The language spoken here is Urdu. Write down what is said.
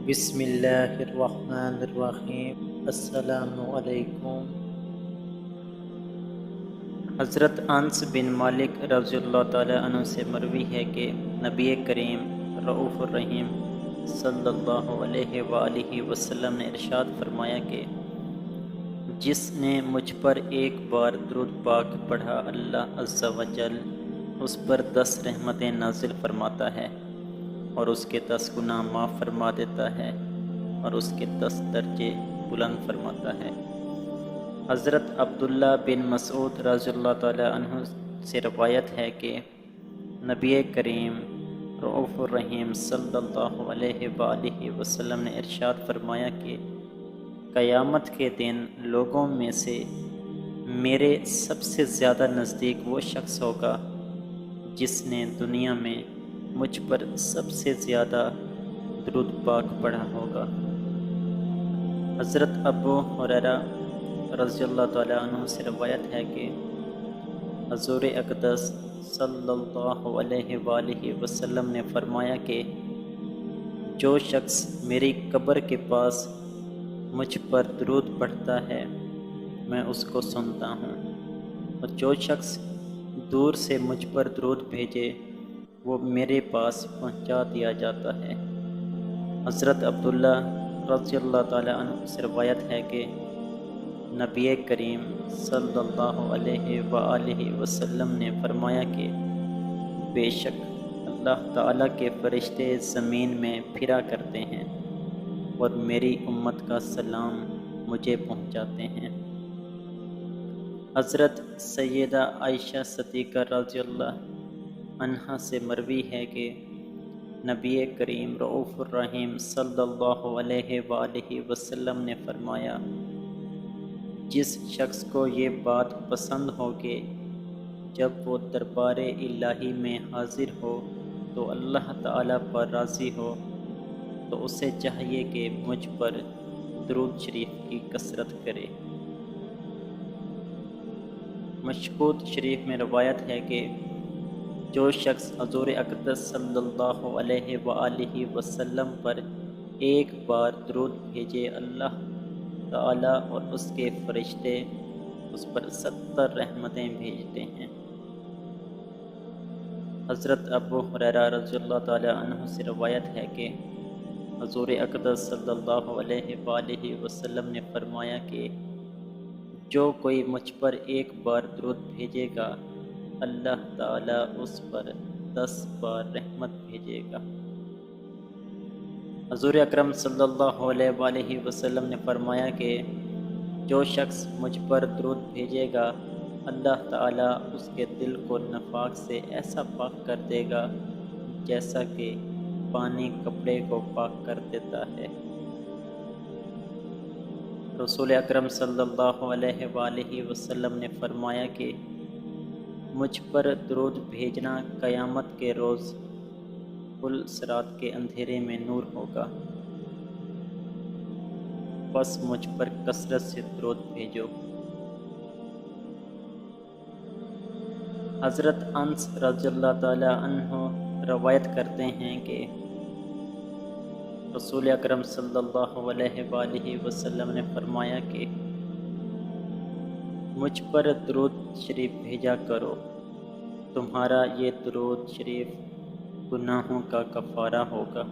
بسم اللہ الرحمن الرحیم۔ السلام علیکم۔ حضرت انس بن مالک رضی اللہ تعالی عنہ سے مروی ہے کہ نبی کریم رؤوف الرحیم صلی اللہ علیہ وآلہ وسلم نے ارشاد فرمایا کہ جس نے مجھ پر ایک بار درود پاک پڑھا، اللہ عز و جل اس پر 10 رحمتیں نازل فرماتا ہے اور اس کے 10 گناہ معاف فرما دیتا ہے اور اس کے 10 درجے بلند فرماتا ہے۔ حضرت عبداللہ بن مسعود رضی اللہ تعالی عنہ سے روایت ہے کہ نبی کریم رؤوف الرحیم صلی اللہ علیہ وآلہ وسلم نے ارشاد فرمایا کہ قیامت کے دن لوگوں میں سے میرے سب سے زیادہ نزدیک وہ شخص ہوگا جس نے دنیا میں مجھ پر سب سے زیادہ درود پاک پڑھا ہوگا۔ حضرت ابو ہریرہ رضی اللہ تعالی عنہ سے روایت ہے کہ حضور اقدس صلی اللہ علیہ وآلہ وسلم نے فرمایا کہ جو شخص میری قبر کے پاس مجھ پر درود پڑھتا ہے میں اس کو سنتا ہوں، اور جو شخص دور سے مجھ پر درود بھیجے وہ میرے پاس پہنچا دیا جاتا ہے۔ حضرت عبداللہ رضی اللہ تعالی عنہ سے روایت ہے کہ نبی کریم صلی اللہ علیہ وآلہ وسلم نے فرمایا کہ بے شک اللہ تعالیٰ کے فرشتے زمین میں پھرا کرتے ہیں اور میری امت کا سلام مجھے پہنچاتے ہیں۔ حضرت سیدہ عائشہ صدیقہ رضی اللہ عنہا سے مروی ہے کہ نبی کریم رؤوف الرحیم صلی اللہ علیہ وآلہ وسلم نے فرمایا جس شخص کو یہ بات پسند ہو کہ جب وہ دربار الہی میں حاضر ہو تو اللہ تعالیٰ پر راضی ہو تو اسے چاہیے کہ مجھ پر درود شریف کی کثرت کرے۔ مشکوت شریف میں روایت ہے کہ جو شخص حضور اقدس صلی اللہ علیہ وآلہ وسلم پر ایک بار درود بھیجے، اللہ تعالیٰ اور اس کے فرشتے اس پر 70 رحمتیں بھیجتے ہیں۔ حضرت ابو ہریرہ رضی اللہ تعالی عنہ سے روایت ہے کہ حضور اقدس صلی اللہ علیہ وآلہ وسلم نے فرمایا کہ جو کوئی مجھ پر ایک بار درود بھیجے گا اللہ تعالیٰ اس پر 10 بار رحمت بھیجے گا۔ حضور اکرم صلی اللہ علیہ وآلہ وسلم نے فرمایا کہ جو شخص مجھ پر درود بھیجے گا اللہ تعالیٰ اس کے دل کو نفاق سے ایسا پاک کر دے گا جیسا کہ پانی کپڑے کو پاک کر دیتا ہے۔ رسول اکرم صلی اللہ علیہ وآلہ وسلم نے فرمایا کہ مجھ پر درود بھیجنا قیامت کے روز پل صراط کے اندھیرے میں نور ہوگا، بس مجھ پر کثرت سے درود بھیجو۔ حضرت انس رضی اللہ تعالی عنہ روایت کرتے ہیں کہ رسول اکرم صلی اللہ علیہ وآلہ وسلم نے فرمایا کہ مجھ پر درود شریف بھیجا کرو، تمہارا یہ درود شریف گناہوں کا کفارہ ہوگا۔